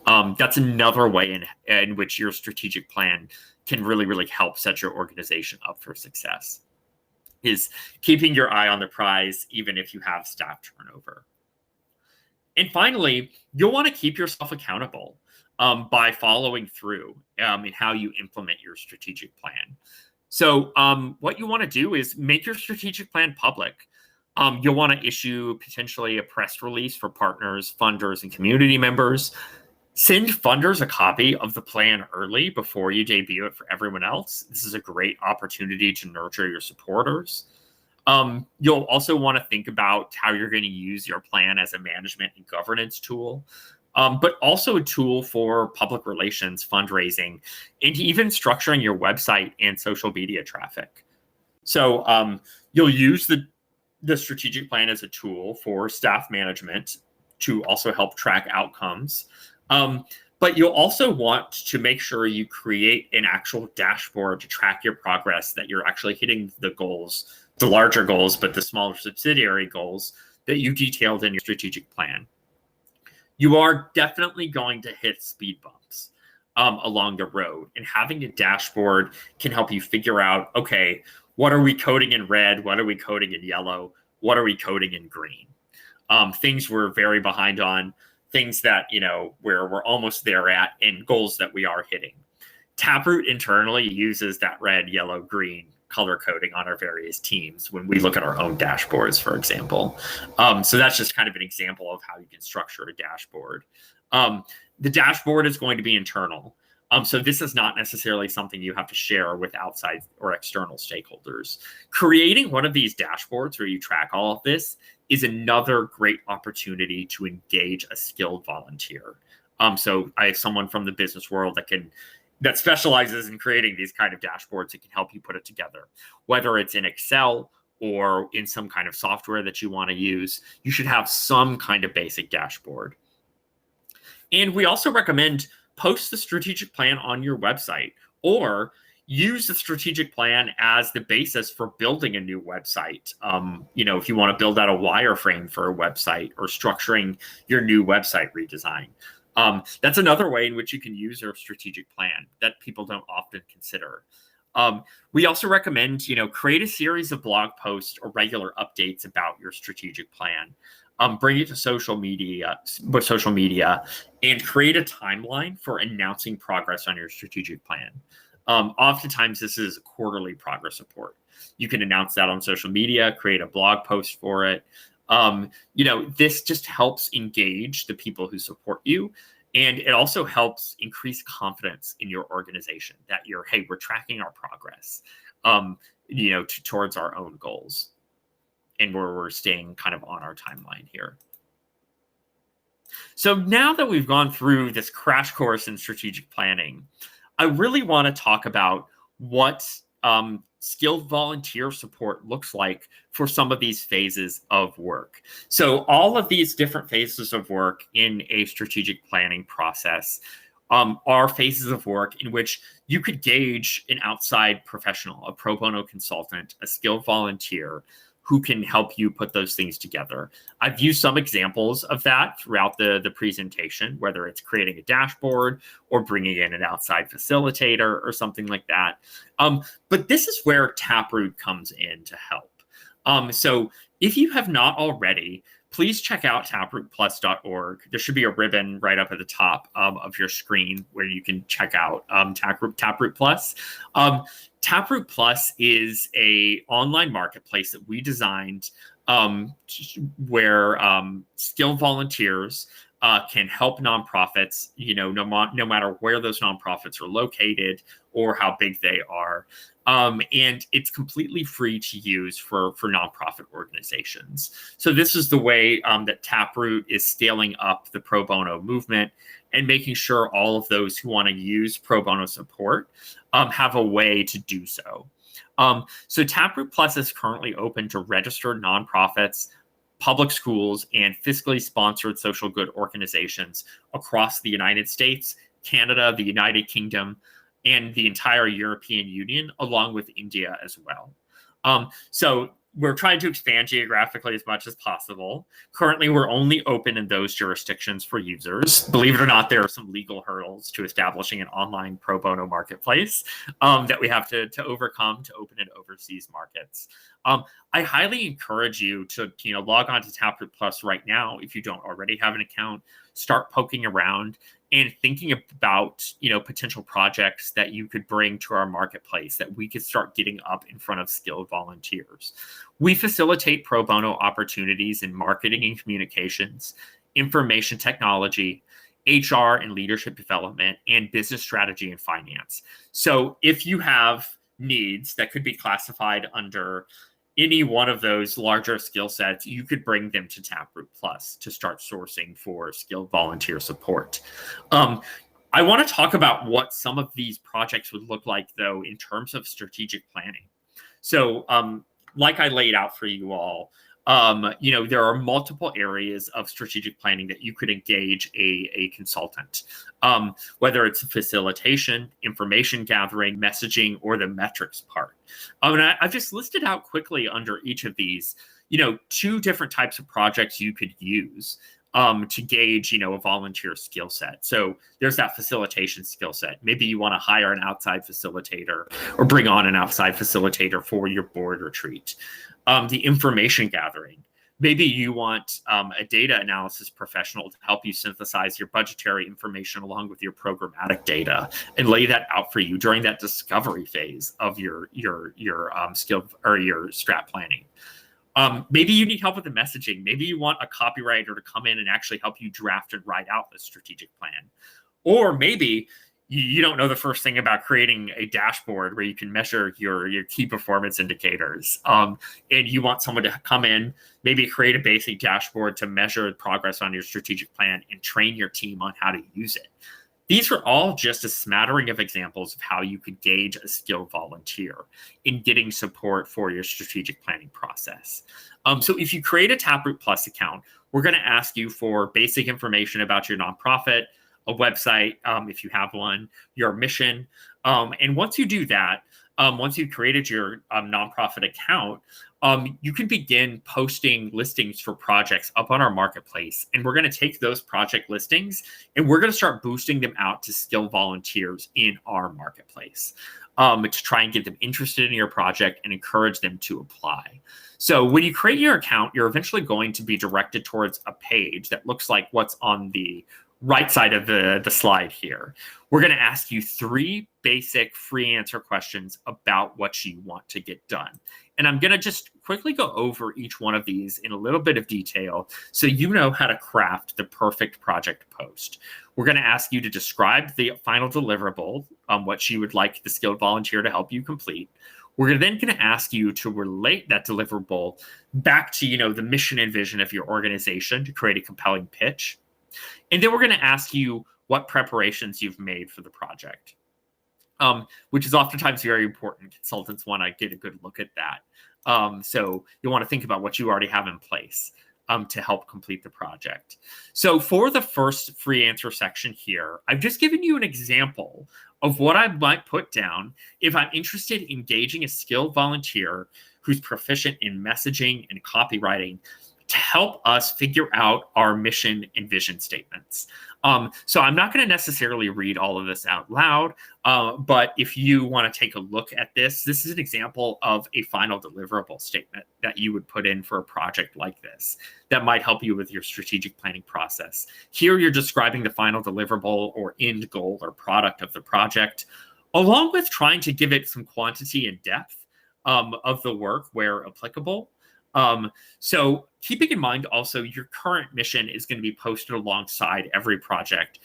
that's another way in which your strategic plan can really, really help set your organization up for success, is keeping your eye on the prize, even if you have staff turnover. And finally, you'll want to keep yourself accountable by following through in how you implement your strategic plan. So what you want to do is make your strategic plan public. You'll want to issue potentially a press release for partners, funders, and community members. Send funders a copy of the plan early before you debut it for everyone else. This is a great opportunity to nurture your supporters. You'll also want to think about how you're going to use your plan as a management and governance tool, but also a tool for public relations, fundraising, and even structuring your website and social media traffic. So you'll use the strategic plan as a tool for staff management to also help track outcomes. But you'll also want to make sure you create an actual dashboard to track your progress, that you're actually hitting the goals, the larger goals, but the smaller subsidiary goals that you detailed in your strategic plan. You are definitely going to hit speed bumps along the road, and having a dashboard can help you figure out, okay, what are we coding in red? What are we coding in yellow? What are we coding in green? Things we're very behind on, things that, where we're almost there at, and goals that we are hitting. Taproot internally uses that red, yellow, green color coding on our various teams when we look at our own dashboards, for example. So that's just kind of an example of how you can structure a dashboard. The dashboard is going to be internal. So this is not necessarily something you have to share with outside or external stakeholders. Creating one of these dashboards where you track all of this is another great opportunity to engage a skilled volunteer. So I have someone from the business world that specializes in creating these kind of dashboards that can help you put it together. Whether it's in Excel or in some kind of software that you want to use, you should have some kind of basic dashboard. And we also recommend post the strategic plan on your website, or use the strategic plan as the basis for building a new website. If you want to build out a wireframe for a website, or structuring your new website redesign. That's another way in which you can use your strategic plan that people don't often consider. We also recommend, create a series of blog posts or regular updates about your strategic plan. Bring it to social media, and create a timeline for announcing progress on your strategic plan. Oftentimes, this is a quarterly progress report. You can announce that on social media, create a blog post for it. This just helps engage the people who support you. And it also helps increase confidence in your organization that we're tracking our progress, towards our own goals, and where we're staying kind of on our timeline here. So now that we've gone through this crash course in strategic planning, I really want to talk about what skilled volunteer support looks like for some of these phases of work. So all of these different phases of work in a strategic planning process are phases of work in which you could gauge an outside professional, a pro bono consultant, a skilled volunteer, who can help you put those things together. I've used some examples of that throughout the presentation, whether it's creating a dashboard or bringing in an outside facilitator or something like that. But this is where Taproot comes in to help. So if you have not already, please check out taprootplus.org. There should be a ribbon right up at the top of your screen where you can check out Taproot Plus. Taproot Plus is a online marketplace that we designed where skilled volunteers can help nonprofits, no matter where those nonprofits are located or how big they are. And it's completely free to use for nonprofit organizations. So this is the way that Taproot is scaling up the pro bono movement and making sure all of those who want to use pro bono support have a way to do so. So Taproot Plus is currently open to registered nonprofits, public schools, and fiscally sponsored social good organizations across the United States, Canada, the United Kingdom, and the entire European Union, along with India as well. So we're trying to expand geographically as much as possible. Currently, we're only open in those jurisdictions for users. Believe it or not, there are some legal hurdles to establishing an online pro bono marketplace that we have to overcome to open in overseas markets. I highly encourage you to log on to Taproot Plus right now if you don't already have an account. Start poking around and thinking about potential projects that you could bring to our marketplace that we could start getting up in front of skilled volunteers. We facilitate pro bono opportunities in marketing and communications, information technology, HR and leadership development, and business strategy and finance. So if you have needs that could be classified under any one of those larger skill sets, you could bring them to Taproot Plus to start sourcing for skilled volunteer support. I want to talk about what some of these projects would look like, though, in terms of strategic planning. So like I laid out for you all, there are multiple areas of strategic planning that you could engage a consultant, whether it's facilitation, information gathering, messaging, or the metrics part. And I've just listed out quickly under each of these, 2 different types of projects you could use to gauge, a volunteer skill set. So there's that facilitation skill set. Maybe you want to hire an outside facilitator or bring on an outside facilitator for your board retreat. The information gathering. Maybe you want a data analysis professional to help you synthesize your budgetary information along with your programmatic data and lay that out for you during that discovery phase of your skill or your strat planning. Maybe you need help with the messaging. Maybe you want a copywriter to come in and actually help you draft and write out the strategic plan. Or maybe you don't know the first thing about creating a dashboard where you can measure your key performance indicators. And you want someone to come in, maybe create a basic dashboard to measure progress on your strategic plan and train your team on how to use it. These are all just a smattering of examples of how you could gauge a skilled volunteer in getting support for your strategic planning process. So if you create a Taproot Plus account, we're going to ask you for basic information about your nonprofit, a website, if you have one, your mission. And once you do that, once you've created your nonprofit account, you can begin posting listings for projects up on our marketplace. And we're going to take those project listings and we're going to start boosting them out to skilled volunteers in our marketplace to try and get them interested in your project and encourage them to apply. So when you create your account, you're eventually going to be directed towards a page that looks like what's on the right side of the slide here. We're going to ask you 3 basic free answer questions about what you want to get done. And I'm going to just quickly go over each one of these in a little bit of detail so you know how to craft the perfect project post. We're going to ask you to describe the final deliverable, what you would like the skilled volunteer to help you complete. We're then going to ask you to relate that deliverable back to, the mission and vision of your organization to create a compelling pitch. And then we're going to ask you what preparations you've made for the project, which is oftentimes very important. Consultants want to get a good look at that. So you'll want to think about what you already have in place to help complete the project. So for the first free answer section here, I've just given you an example of what I might put down if I'm interested in engaging a skilled volunteer who's proficient in messaging and copywriting to help us figure out our mission and vision statements. So I'm not going to necessarily read all of this out loud, but if you want to take a look at this, this is an example of a final deliverable statement that you would put in for a project like this that might help you with your strategic planning process. Here you're describing the final deliverable or end goal or product of the project, along with trying to give it some quantity and depth of the work where applicable. So keeping in mind also your current mission is going to be posted alongside every project.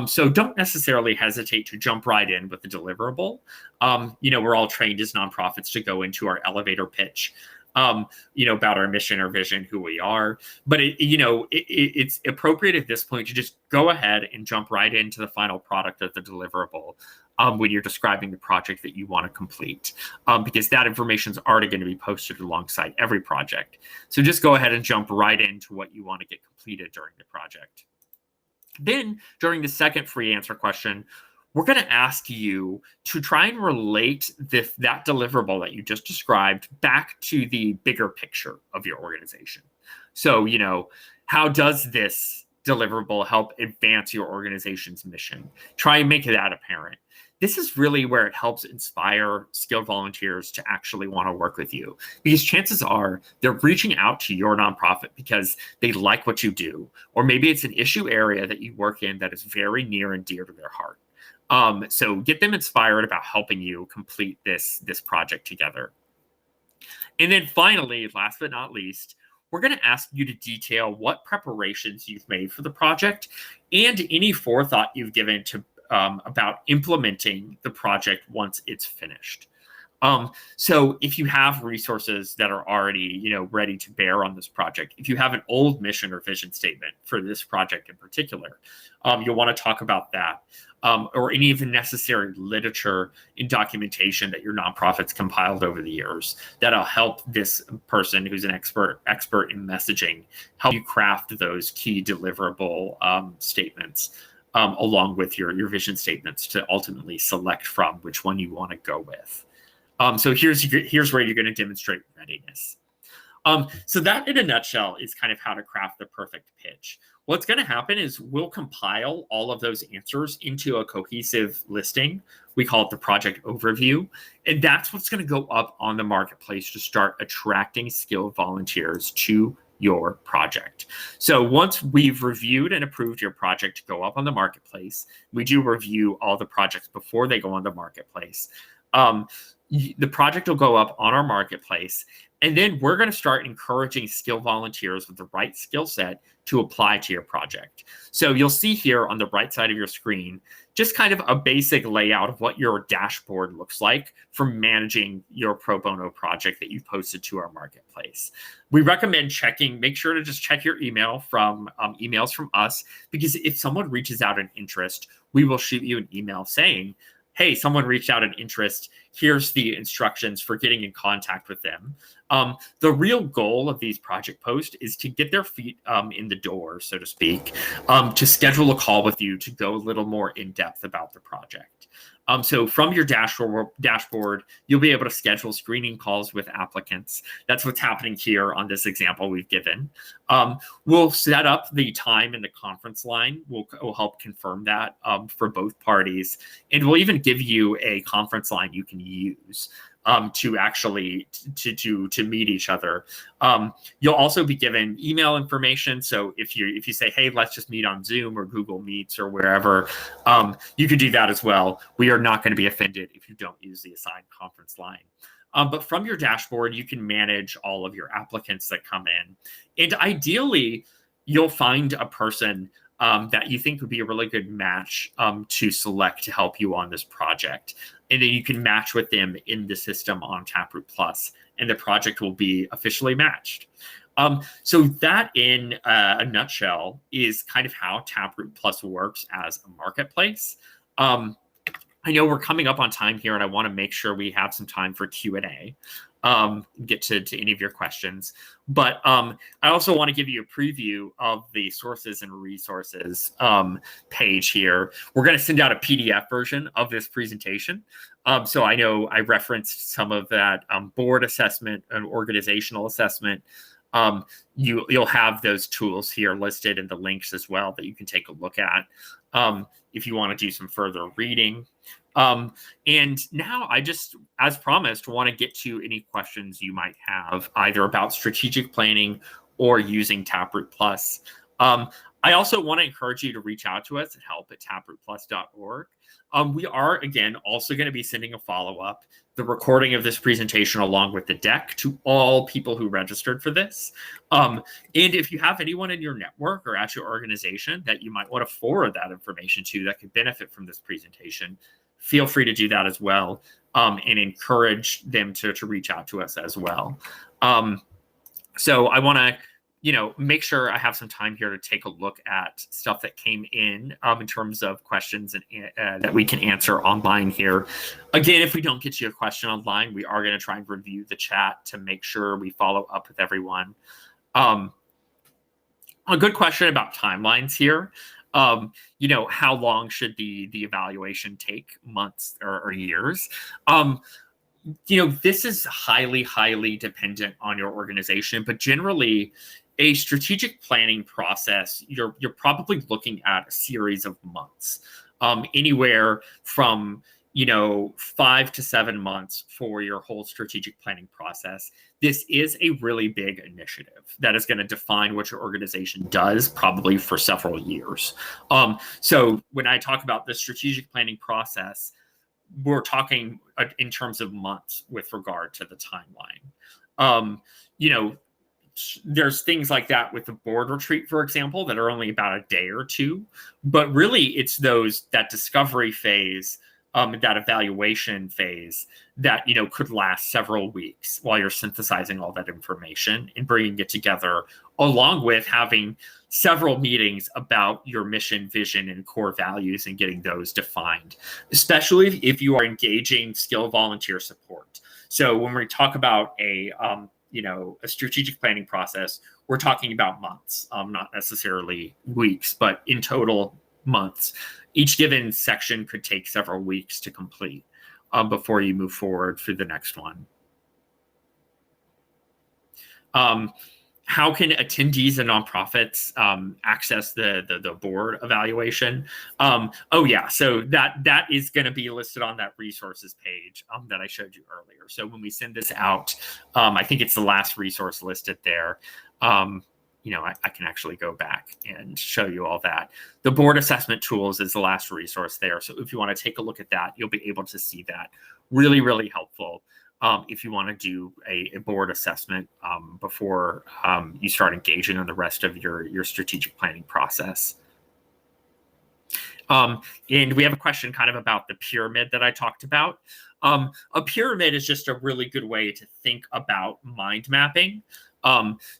So don't necessarily hesitate to jump right in with the deliverable. We're all trained as nonprofits to go into our elevator pitch, about our mission or vision, who we are. But it's appropriate at this point to just go ahead and jump right into the final product of the deliverable when you're describing the project that you want to complete, because that information is already going to be posted alongside every project. So just go ahead and jump right into what you want to get completed during the project. Then during the second free answer question, we're going to ask you to try and relate that deliverable that you just described back to the bigger picture of your organization. So, how does this deliverable help advance your organization's mission? Try and make that apparent. This is really where it helps inspire skilled volunteers to actually want to work with you, because chances are they're reaching out to your nonprofit because they like what you do, or maybe it's an issue area that you work in that is very near and dear to their heart. So get them inspired about helping you complete this project together. And then finally, last but not least, we're going to ask you to detail what preparations you've made for the project and any forethought you've given to about implementing the project once it's finished. So if you have resources that are already, ready to bear on this project, if you have an old mission or vision statement for this project in particular, you'll want to talk about that, or any of the necessary literature and documentation that your nonprofit's compiled over the years that'll help this person who's an expert in messaging help you craft those key deliverable statements, along with your vision statements to ultimately select from which one you want to go with. So here's where you're going to demonstrate readiness. So that in a nutshell is kind of how to craft the perfect pitch. What's going to happen is we'll compile all of those answers into a cohesive listing. We call it the project overview. And that's what's going to go up on the marketplace to start attracting skilled volunteers to your project. So once we've reviewed and approved your project to go up on the marketplace, we do review all the projects before they go on the marketplace. The project will go up on our marketplace, and then we're going to start encouraging skilled volunteers with the right skill set to apply to your project. So you'll see here on the right side of your screen, just kind of a basic layout of what your dashboard looks like for managing your pro bono project that you've posted to our marketplace. We recommend make sure to just check your email from emails from us, because if someone reaches out in interest, we will shoot you an email saying, hey, someone reached out in interest. Here's the instructions for getting in contact with them. The real goal of these project posts is to get their feet in the door, so to speak, to schedule a call with you to go a little more in depth about the project. So from your dashboard, you'll be able to schedule screening calls with applicants. That's what's happening here on this example we've given. We'll set up the time in the conference line. We'll help confirm that for both parties. And we'll even give you a conference line you can use to actually to meet each other. You'll also be given email information. So if you say, hey, let's just meet on Zoom or Google Meets or wherever, you can do that as well. We are not going to be offended if you don't use the assigned conference line. But from your dashboard, you can manage all of your applicants that come in. And ideally, you'll find a person that you think would be a really good match to select to help you on this project. And then you can match with them in the system on Taproot Plus, and the project will be officially matched. So that in a nutshell is kind of how Taproot Plus works as a marketplace. I know we're coming up on time here, and I want to make sure we have some time for Q&A. Get to any of your questions. But I also want to give you a preview of the sources and resources page here. We're going to send out a PDF version of this presentation. So I know I referenced some of that board assessment and organizational assessment. You'll have those tools here listed in the links as well that you can take a look at if you want to do some further reading. And now I just, as promised, want to get to any questions you might have either about strategic planning or using Taproot Plus. I also want to encourage you to reach out to us at help@taprootplus.org. We are, again, also going to be sending a follow-up, the recording of this presentation along with the deck, to all people who registered for this. And if you have anyone in your network or at your organization that you might want to forward that information to that could benefit from this presentation, feel free to do that as well, and encourage them to reach out to us as well. So I want to make sure I have some time here to take a look at stuff that came in terms of questions and that we can answer online here. Again, if we don't get to your question online, we are going to try and review the chat to make sure we follow up with everyone. A good question about timelines here. How long should the evaluation take? Months or years? This is highly dependent on your organization, but generally a strategic planning process, you're probably looking at a series of months, anywhere from 5 to 7 months for your whole strategic planning process. This is a really big initiative that is going to define what your organization does probably for several years. So when I talk about the strategic planning process, we're talking in terms of months with regard to the timeline. There's things like that with the board retreat, for example, that are only about a day or two, but really it's that discovery phase, that evaluation phase that, could last several weeks while you're synthesizing all that information and bringing it together, along with having several meetings about your mission, vision, and core values and getting those defined, especially if you are engaging skilled volunteer support. So when we talk about a strategic planning process, we're talking about months, not necessarily weeks, but in total months. Each given section could take several weeks to complete before you move forward for the next one. How can attendees and nonprofits access the board evaluation? So that is going to be listed on that resources page that I showed you earlier. So when we send this out, I think it's the last resource listed there. I can actually go back and show you all that. The board assessment tools is the last resource there. So if you want to take a look at that, you'll be able to see that. Really helpful. If you want to do a board assessment before you start engaging on the rest of your strategic planning process. And we have a question kind of about the pyramid that I talked about. A pyramid is just a really good way to think about mind mapping.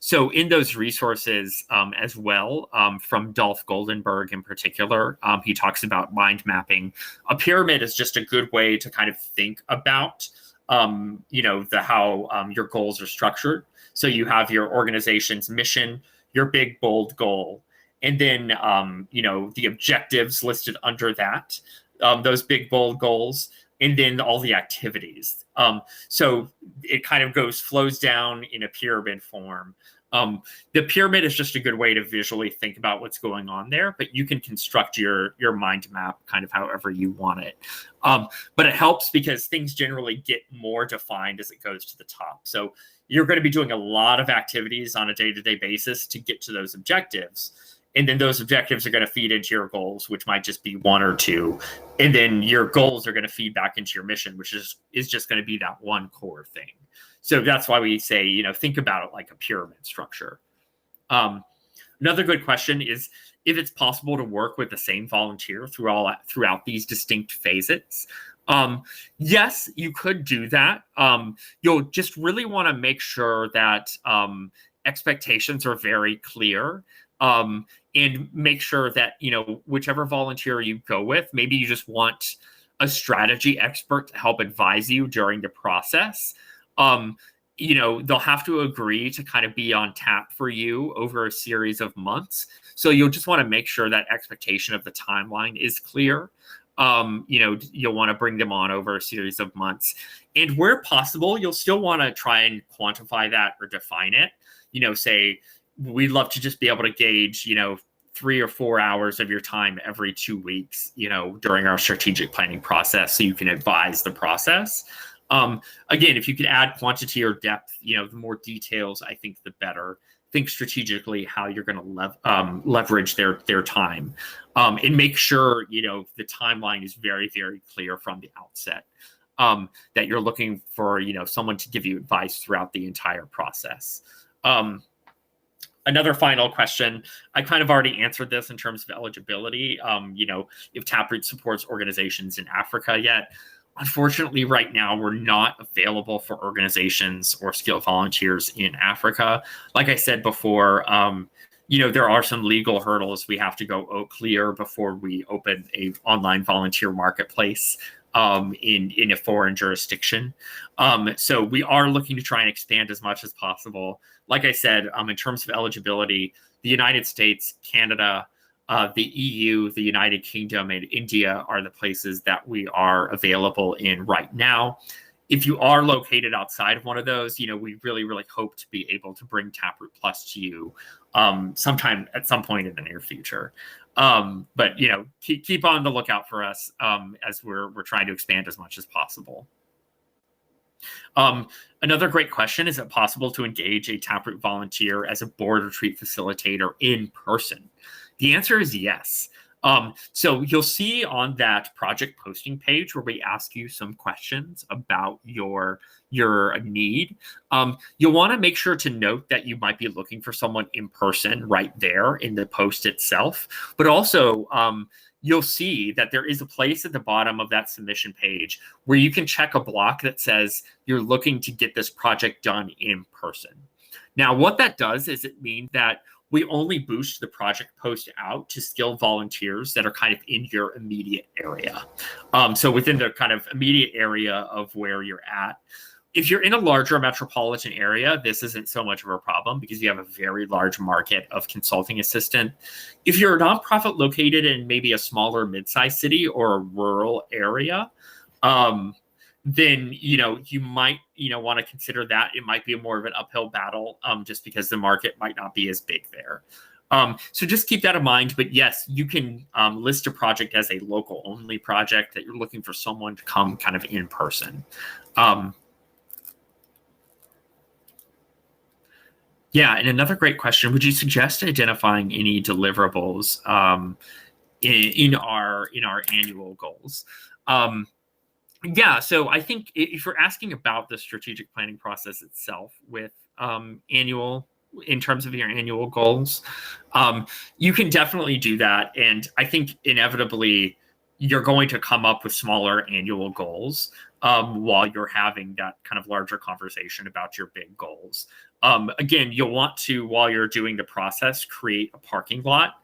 So in those resources as well, from Dolph Goldenberg in particular, he talks about mind mapping. A pyramid is just a good way to kind of think about how your goals are structured. So you have your organization's mission, your big, bold goal, and then, the objectives listed under that, those big, bold goals, and then all the activities. So it kind of flows down in a pyramid form. The pyramid is just a good way to visually think about what's going on there, but you can construct your mind map kind of however you want it. But it helps because things generally get more defined as it goes to the top. So you're going to be doing a lot of activities on a day-to-day basis to get to those objectives. And then those objectives are going to feed into your goals, which might just be 1 or 2. And then your goals are going to feed back into your mission, which is just going to be that one core thing. So that's why we say, think about it like a pyramid structure. Another good question is if it's possible to work with the same volunteer throughout these distinct phases. Yes, you could do that. You'll just really want to make sure that expectations are very clear. And make sure that, whichever volunteer you go with, maybe you just want a strategy expert to help advise you during the process. They'll have to agree to kind of be on tap for you over a series of months. So you'll just want to make sure that expectation of the timeline is clear. You'll want to bring them on over a series of months. And where possible, you'll still want to try and quantify that or define it. Say, we'd love to just be able to gauge, 3 or 4 hours of your time every 2 weeks, during our strategic planning process so you can advise the process. Again, if you can add quantity or depth, the more details, I think the better. think strategically how you're going to leverage their time, and make sure the timeline is very, very clear from the outset, that you're looking for someone to give you advice throughout the entire process. Another final question, I kind of already answered this in terms of eligibility. If Taproot supports organizations in Africa yet. Unfortunately, right now, we're not available for organizations or skilled volunteers in Africa. Like I said before, there are some legal hurdles we have to go clear before we open a online volunteer marketplace in a foreign jurisdiction. So we are looking to try and expand as much as possible. Like I said, in terms of eligibility, the United States, Canada, the EU, the United Kingdom, and India are the places that we are available in right now. If you are located outside of one of those, we really, really hope to be able to bring Taproot Plus to you sometime at some point in the near future. But keep on the lookout for us as we're trying to expand as much as possible. Another great question, is it possible to engage a Taproot volunteer as a board retreat facilitator in person? The answer is yes. So you'll see on that project posting page where we ask you some questions about your need. You'll want to make sure to note that you might be looking for someone in person right there in the post itself. But also, you'll see that there is a place at the bottom of that submission page where you can check a block that says you're looking to get this project done in person. Now, what that does is it means that we only boost the project post out to skilled volunteers that are kind of in your immediate area. So within the kind of immediate area of where you're at. If you're in a larger metropolitan area, this isn't so much of a problem because you have a very large market of consulting assistant. If you're a nonprofit located in maybe a smaller mid-sized city or a rural area, then you might want to consider that. It might be more of an uphill battle just because the market might not be as big there. So just keep that in mind. But yes, you can list a project as a local only project that you're looking for someone to come kind of in person. Yeah, and another great question, would you suggest identifying any deliverables in our annual goals? Yeah, so I think if you're asking about the strategic planning process itself with in terms of your annual goals, you can definitely do that. And I think inevitably you're going to come up with smaller annual goals while you're having that kind of larger conversation about your big goals. Again, you'll want to, while you're doing the process, create a parking lot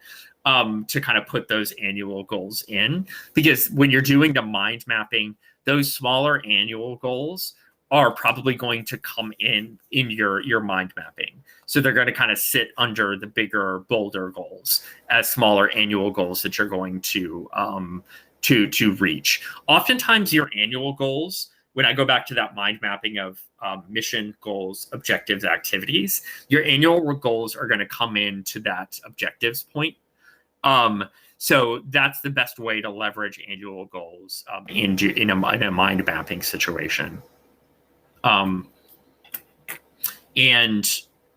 to kind of put those annual goals in, because when you're doing the mind mapping, those smaller annual goals are probably going to come in your mind mapping. So they're going to kind of sit under the bigger, bolder goals as smaller annual goals that you're going to reach. Oftentimes your annual goals, when I go back to that mind mapping of mission, goals, objectives, activities, your annual goals are going to come into that objectives point. So that's the best way to leverage annual goals in a mind mapping situation. And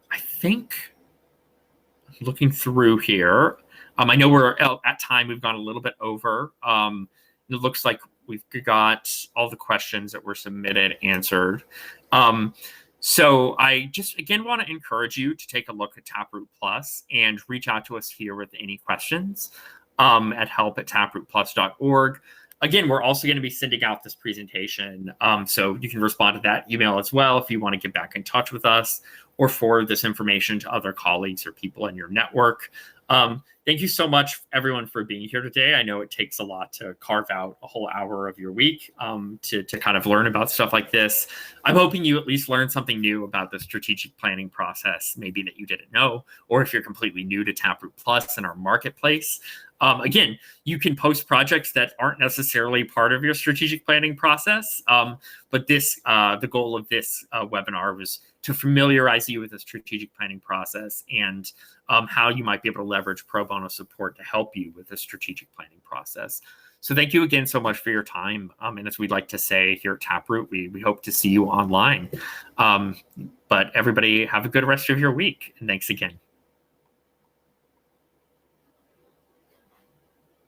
I think, looking through here, I know we're at time, we've gone a little bit over. It looks like we've got all the questions that were submitted answered. So I just, again, want to encourage you to take a look at Taproot Plus and reach out to us here with any questions at help@taprootplus.org. Again, we're also going to be sending out this presentation, so you can respond to that email as well if you want to get back in touch with us or forward this information to other colleagues or people in your network. Thank you so much, everyone, for being here today. I know it takes a lot to carve out a whole hour of your week to kind of learn about stuff like this. I'm hoping you at least learned something new about the strategic planning process, maybe that you didn't know, or if you're completely new to Taproot Plus and our marketplace. Again, you can post projects that aren't necessarily part of your strategic planning process, but the goal of this webinar was to familiarize you with the strategic planning process and how you might be able to leverage pro bono support to help you with the strategic planning process. So thank you again so much for your time. And as we'd like to say here at Taproot, we hope to see you online. But everybody have a good rest of your week. And thanks again.